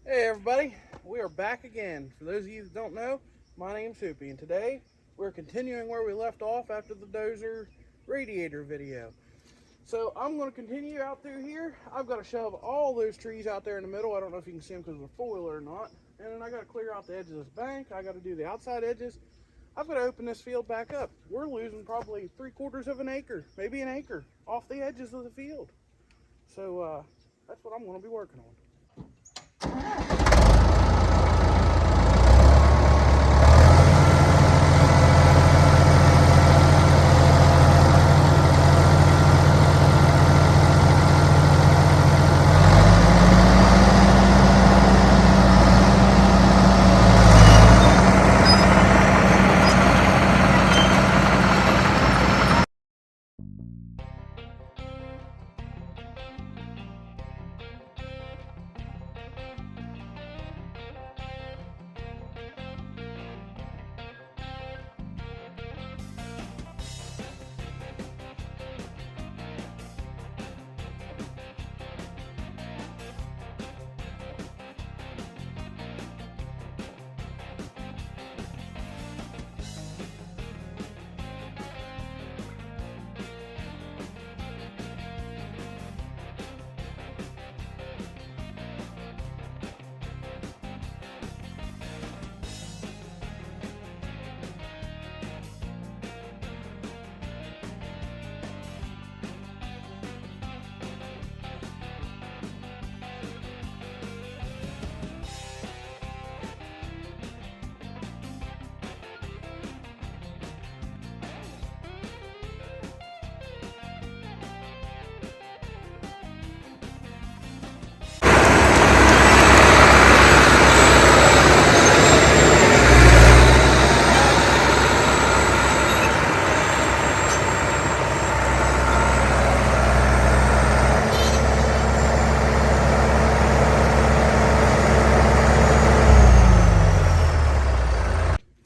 Hey everybody, we are back again. For those of you that don't know, my name's Hoopy, and today we're continuing where we left off after the dozer radiator video. So I'm going to continue out through here. I've got to shove all those trees out there in the middle. I don't know if you can see them because of the foil or not. And then I got to clear out the edge of this bank. I got to do the outside edges. I've got to open this field back up. We're losing probably 3/4 of an acre, maybe an acre, off the edges of the field. So that's what I'm going to be working on.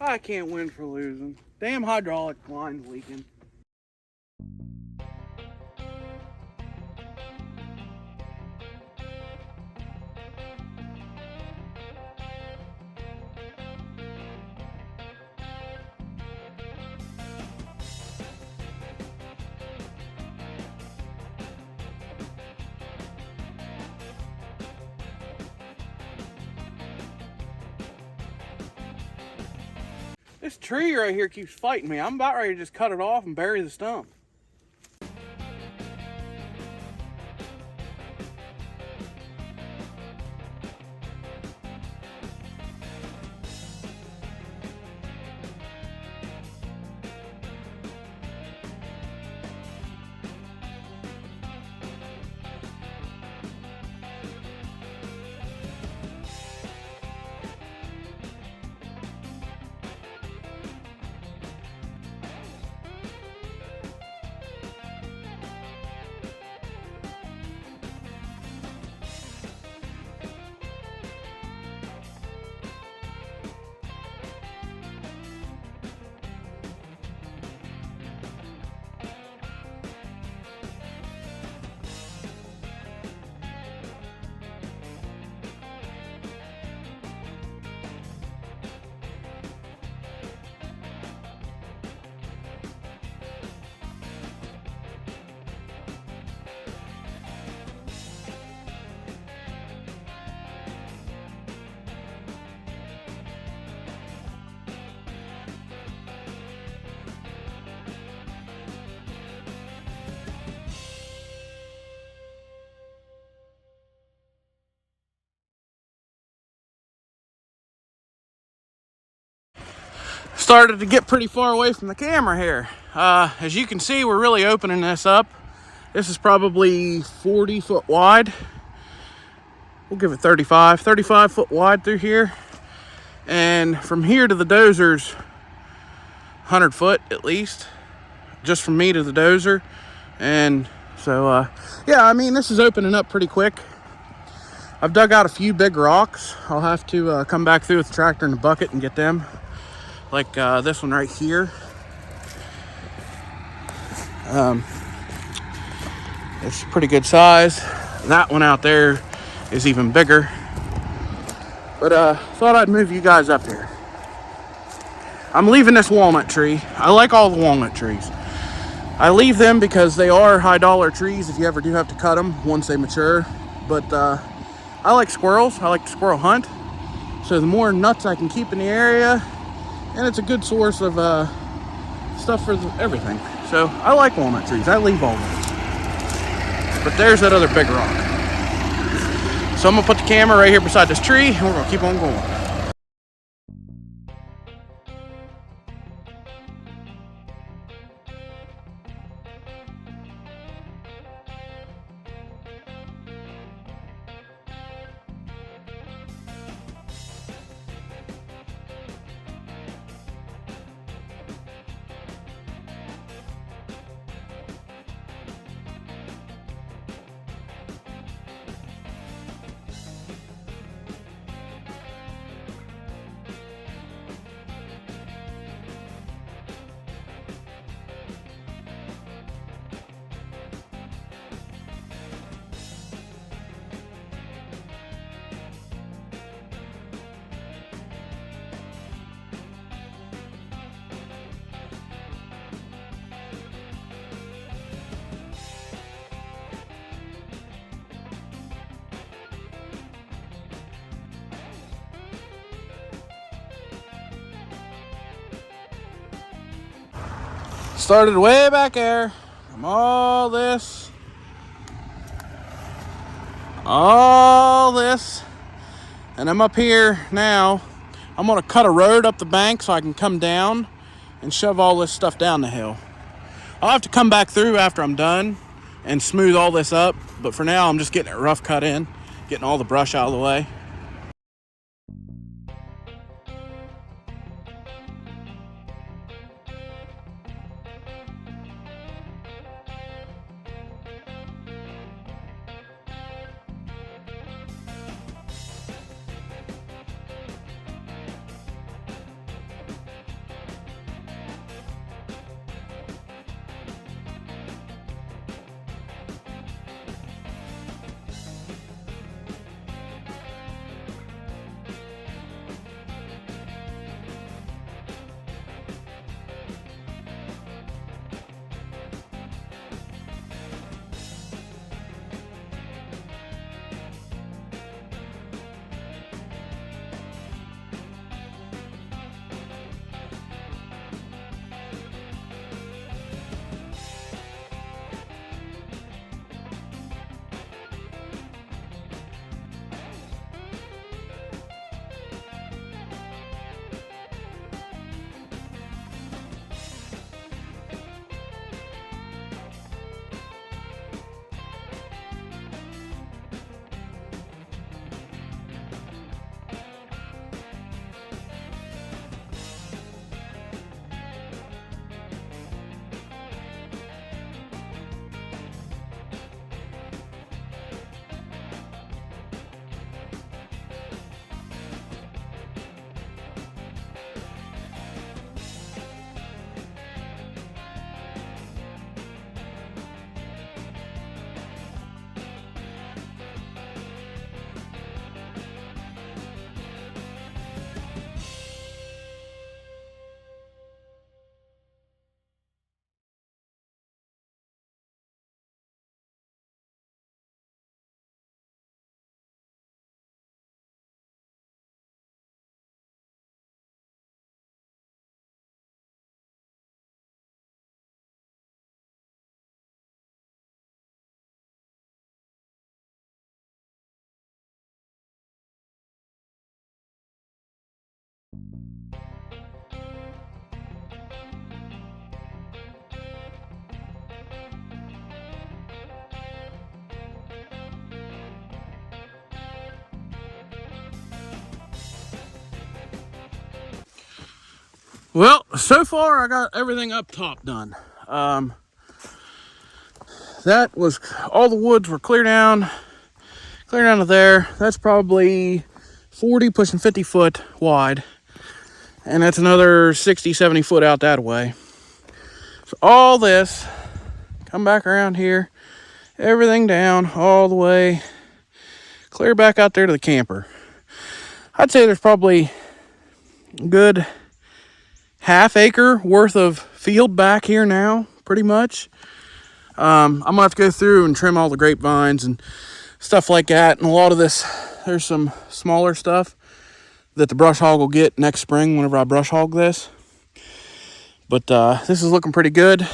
I can't win for losing. Damn hydraulic line's leaking. This tree right here keeps fighting me. I'm about ready to just cut it off and bury the stump. Started to get pretty far away from the camera here. As you can see, we're really opening this up. This is probably 40 foot wide. We'll give it 35 foot wide through here. And from here to the dozer's 100 foot at least, just from me to the dozer. And so, yeah, I mean, this is opening up pretty quick. I've dug out a few big rocks. I'll have to come back through with the tractor and the bucket and get them. Like this one right here. It's pretty good size. That one out there is even bigger. But thought I'd move you guys up here. I'm leaving this walnut tree. I like all the walnut trees. I leave them because they are high dollar trees if you ever do have to cut them once they mature. But I like squirrels. I like to squirrel hunt. So the more nuts I can keep in the area, and it's a good source of stuff for everything. So I like walnut trees. I leave all those. But there's that other big rock. So I'm gonna put the camera right here beside this tree, and we're gonna keep on going. Started way back there from all this, and I'm up here now. I'm gonna cut a road up the bank so I can come down and shove all this stuff down the hill. I'll have to come back through after I'm done and smooth all this up, but for now I'm just getting it rough cut in, getting all the brush out of the way. Well, so far I got everything up top done. That was all the woods were clear down to there. That's probably 40 pushing 50 foot wide, and that's another 60-70 foot out that way. So all this, come back around here, everything down all the way clear back out there to the camper. I'd say there's probably a good half-acre worth of field back here now, pretty much. I'm gonna have to go through and trim all the grapevines and stuff like that. And a lot of this, there's some smaller stuff that the brush hog will get next spring whenever I brush hog this. But this is looking pretty good.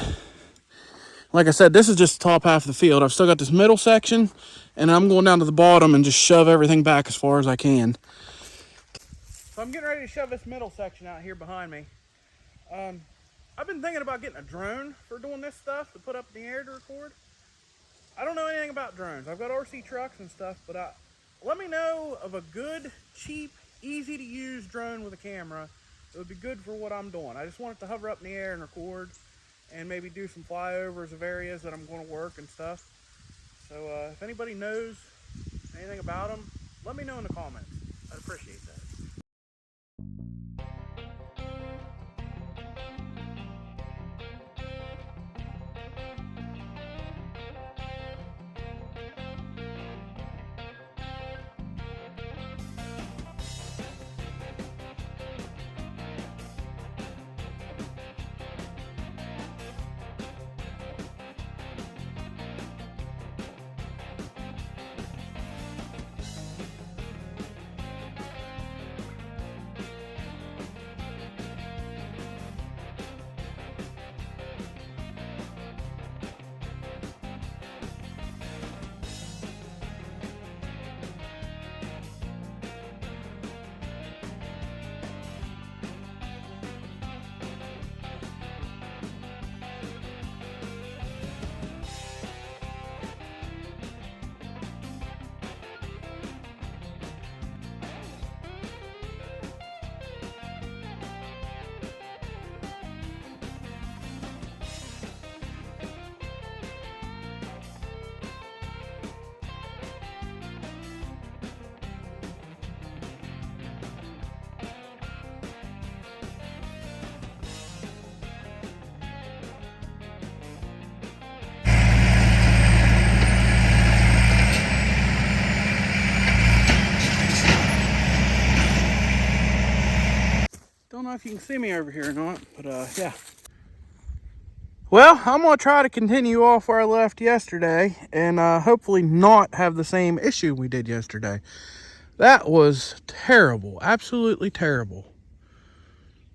Like I said, this is just the top half of the field. I've still got this middle section, and I'm going down to the bottom and just shove everything back as far as I can. So I'm getting ready to shove this middle section out here behind me. I've been thinking about getting a drone for doing this stuff to put up in the air to record. I don't know anything about drones. I've got RC trucks and stuff, but let me know of a good, cheap, easy to use drone with a camera that would be good for what I'm doing. I just want it to hover up in the air and record and maybe do some flyovers of areas that I'm going to work and stuff. So if anybody knows anything about them, let me know in the comments. I'd appreciate that. Don't know if you can see me over here or not, but yeah. Well, I'm gonna try to continue off where I left yesterday and hopefully not have the same issue we did yesterday. That was terrible, absolutely terrible.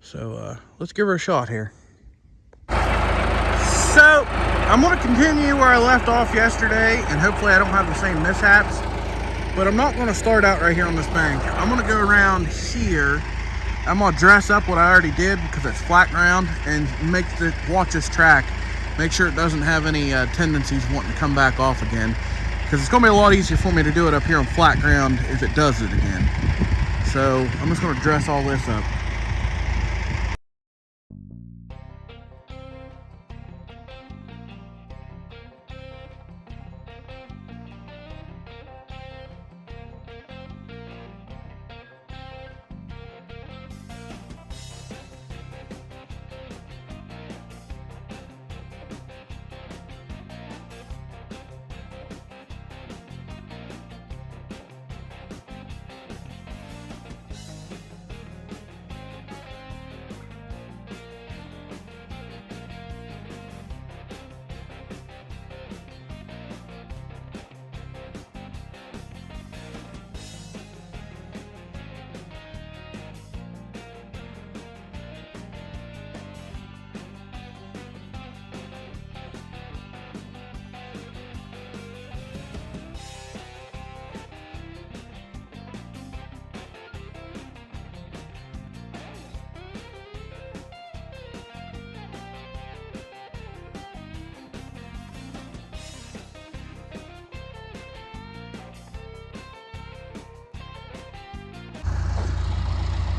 So let's give her a shot here. So I'm gonna continue where I left off yesterday and hopefully I don't have the same mishaps. But I'm not gonna start out right here on this bank. I'm gonna go around here. I'm gonna dress up what I already did because it's flat ground and watch this track. Make sure it doesn't have any tendencies wanting to come back off again. Because it's gonna be a lot easier for me to do it up here on flat ground if it does it again. So I'm just gonna dress all this up.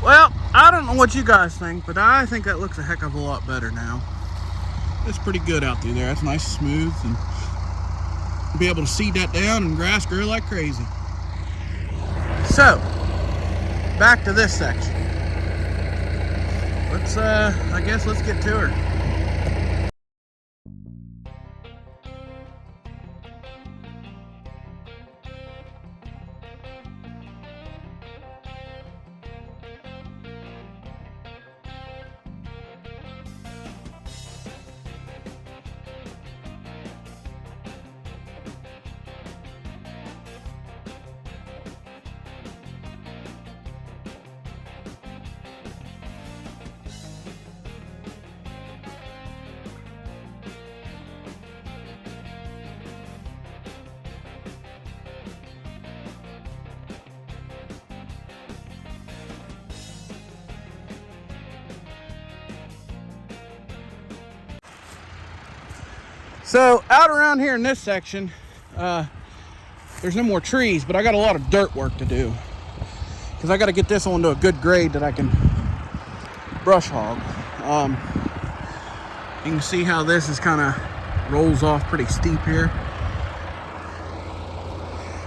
Well, I don't know what you guys think, but I think that looks a heck of a lot better now. It's pretty good out through there. It's nice and smooth, and be able to seed that down and grass grow like crazy. So, back to this section. I guess let's get to her. So out around here in this section, there's no more trees, but I got a lot of dirt work to do because I got to get this onto a good grade that I can brush hog. You can see how this is kind of rolls off pretty steep here.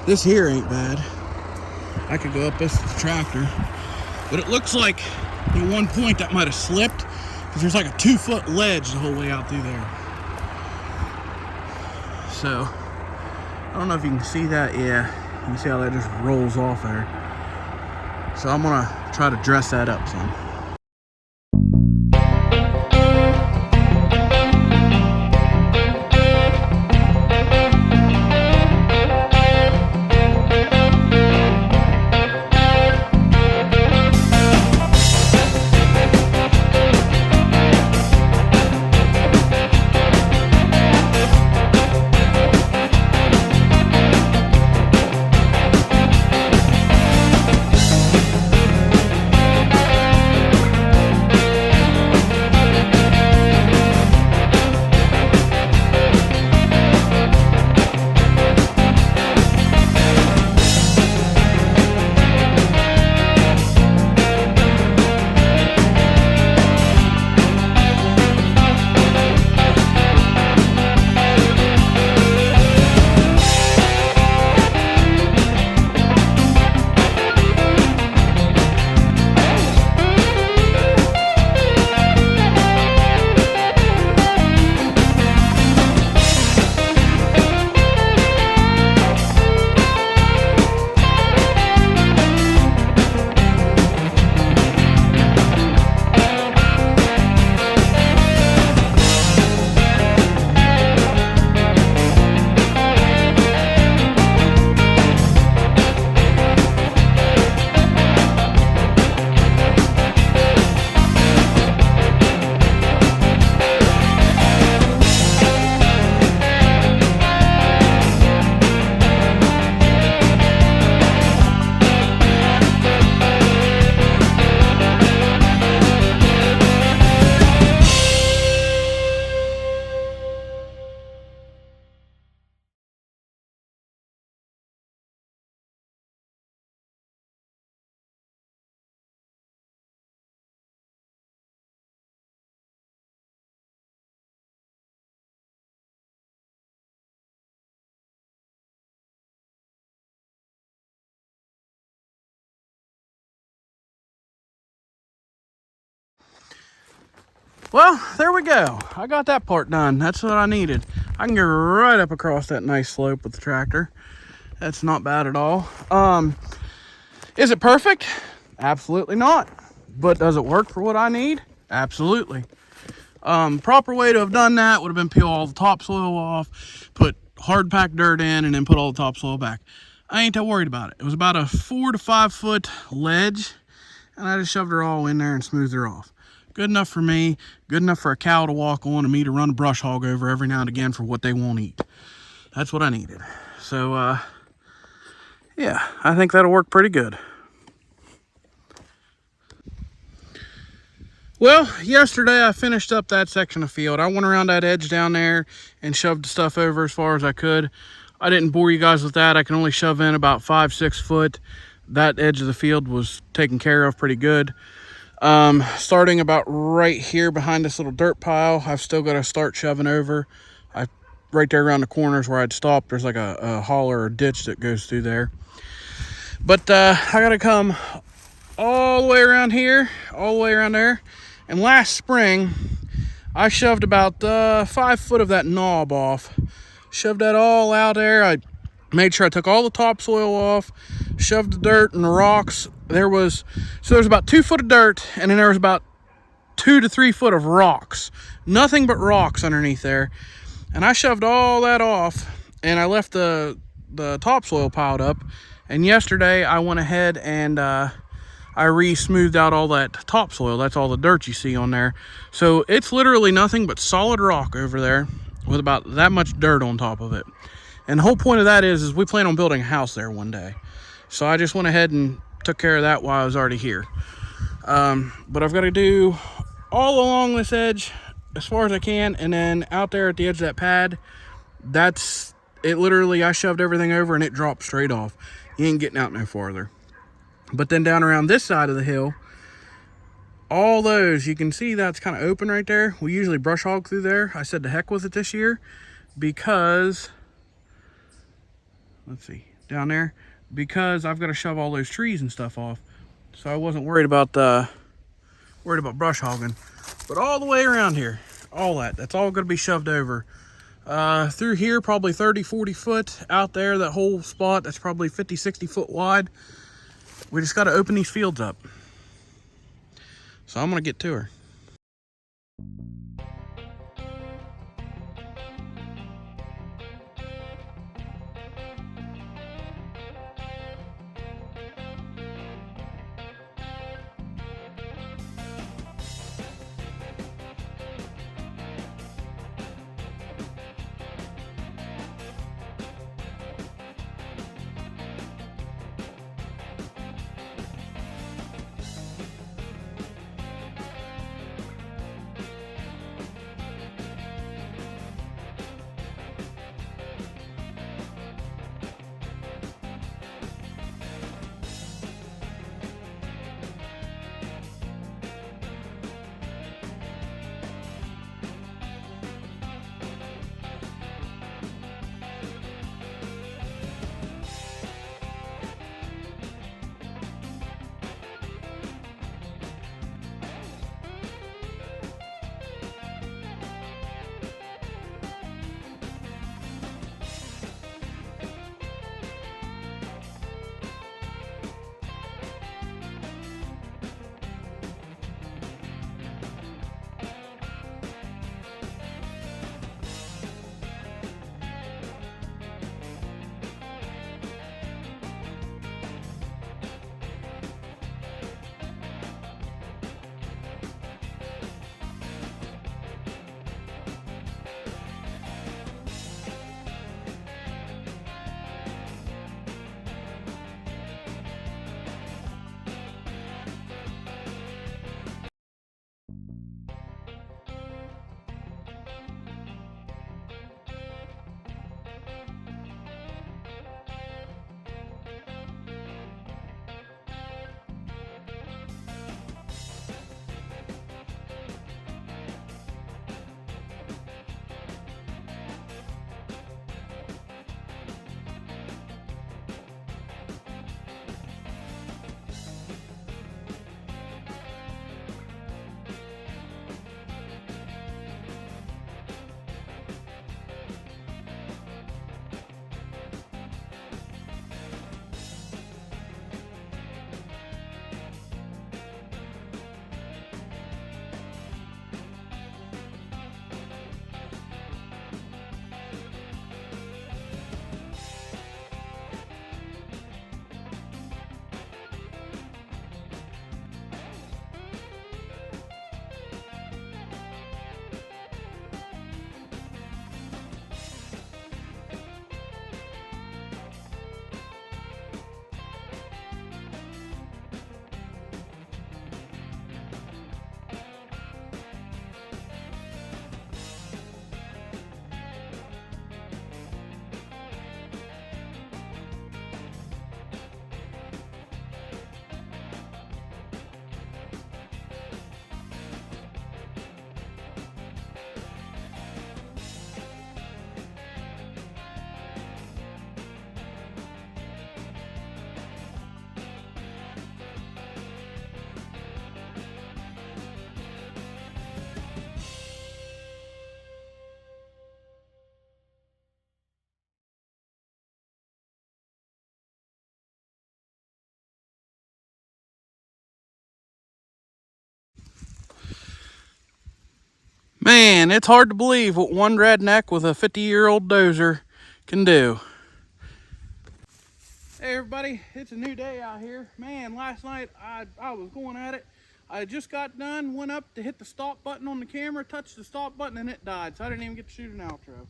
This here ain't bad. I could go up this with the tractor, but it looks like at one point that might have slipped because there's like a 2-foot ledge the whole way out through there. So I don't know if you can see that. Yeah, you can see how that just rolls off there. So I'm gonna try to dress that up some. Well, there we go. I got that part done. That's what I needed. I can get right up across that nice slope with the tractor. That's not bad at all. Is it perfect? Absolutely not. But does it work for what I need? Absolutely. Proper way to have done that would have been peel all the topsoil off, put hard packed dirt in, and then put all the topsoil back. I ain't that worried about it. It was about a 4 to 5 foot ledge, and I just shoved her all in there and smoothed her off. Good enough for me, good enough for a cow to walk on and me to run a brush hog over every now and again for what they won't eat. That's what I needed. So, yeah, I think that'll work pretty good. Well, yesterday I finished up that section of field. I went around that edge down there and shoved the stuff over as far as I could. I didn't bore you guys with that. I can only shove in about 5-6 foot. That edge of the field was taken care of pretty good. Starting about right here behind this little dirt pile, I've still got to start shoving over. Right there around the corners where I'd stopped, there's like a holler or ditch that goes through there. But I got to come all the way around here, all the way around there. And last spring, I shoved about 5 foot of that knob off. Shoved that all out there. I made sure I took all the topsoil off, shoved the dirt and the rocks. There was about 2 foot of dirt, and then there was about 2 to 3 foot of rocks. Nothing but rocks underneath there. And I shoved all that off, and I left the topsoil piled up. And yesterday I went ahead and I re-smoothed out all that topsoil. That's all the dirt you see on there. So it's literally nothing but solid rock over there with about that much dirt on top of it. And the whole point of that is we plan on building a house there one day. So I just went ahead and took care of that while I was already here. But I've got to do all along this edge as far as I can, and then out there at the edge of that pad, that's it. Literally, I shoved everything over and it dropped straight off. You ain't getting out no farther. But then down around this side of the hill, all those, you can see that's kind of open right there. We usually brush hog through there. I said the heck with it this year because, let's see, down there, because I've got to shove all those trees and stuff off. So I wasn't worried about brush hogging. But all the way around here, all that's all going to be shoved over. Through here, probably 30, 40 foot. Out there, that whole spot, that's probably 50, 60 foot wide. We just got to open these fields up. So I'm going to get to her. Man, it's hard to believe what one redneck with a 50-year-old dozer can do. Hey everybody, it's a new day out here. Man, last night I was going at it. I just got done, went up to hit the stop button on the camera, touched the stop button, and it died, so I didn't even get to shoot an outro.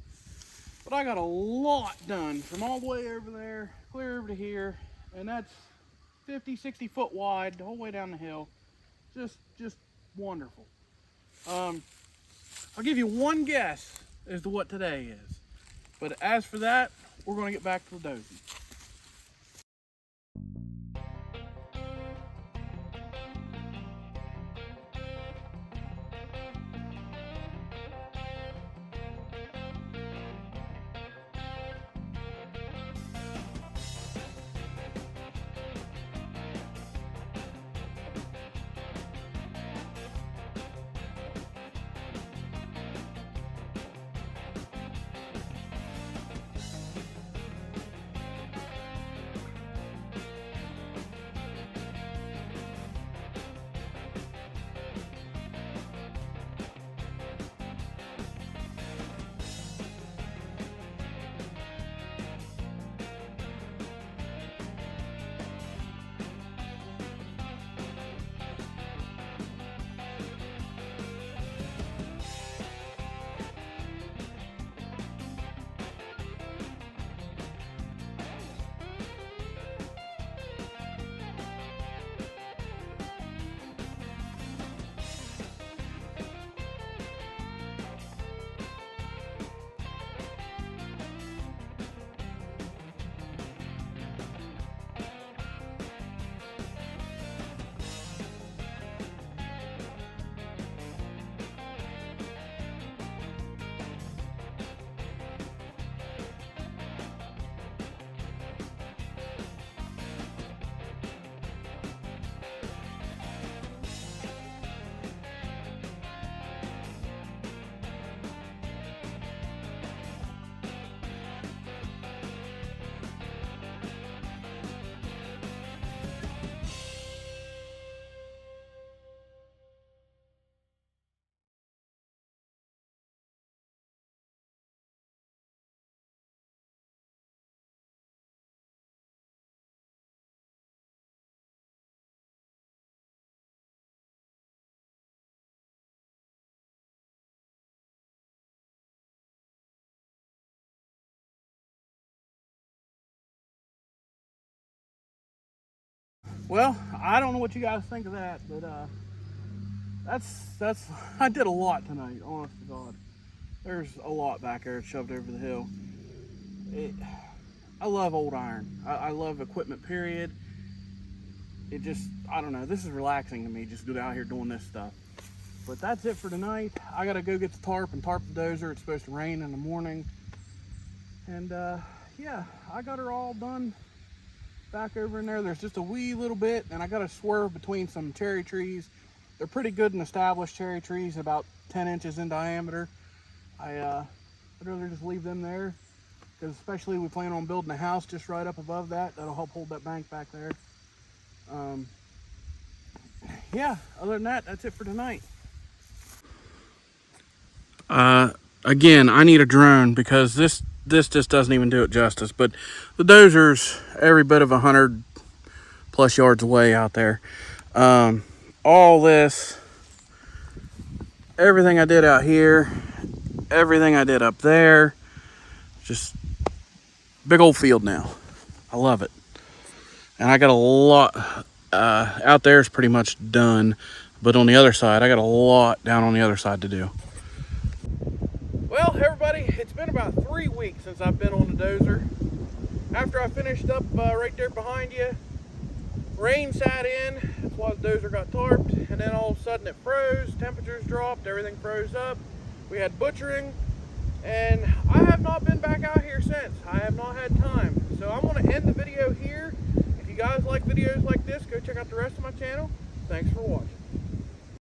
But I got a lot done from all the way over there, clear over to here, and that's 50, 60 foot wide, the whole way down the hill. Just wonderful. I'll give you one guess as to what today is. But as for that, we're going to get back to the dozing. Well, I don't know what you guys think of that, but that's I did a lot tonight, honest to God. There's a lot back there shoved over the hill. I love old iron. I love equipment, period. It just, I don't know, this is relaxing to me, just go out here doing this stuff. But that's it for tonight. I gotta go get the tarp and tarp the dozer. It's supposed to rain in the morning. And yeah, I got her all done back over in there. There's just a wee little bit, and I gotta swerve between some cherry trees. They're pretty good and established cherry trees, about 10 inches in diameter. I'd rather just leave them there, because especially we plan on building a house just right up above that. That'll help hold that bank back there. Yeah, other than that, that's it for tonight. Again, I need a drone because this just doesn't even do it justice. But the dozer's every bit of 100 plus yards away out there. All this, everything I did out here, everything I did up there, just big old field now. I love it. And I got a lot out there is pretty much done, but on the other side I got a lot down on the other side to do. Well, everybody, it's been about 3 weeks since I've been on the dozer. After I finished up right there behind you, rain sat in, that's why the dozer got tarped, and then all of a sudden it froze, temperatures dropped, everything froze up. We had butchering, and I have not been back out here since. I have not had time. So I'm going to end the video here. If you guys like videos like this, go check out the rest of my channel. Thanks for watching.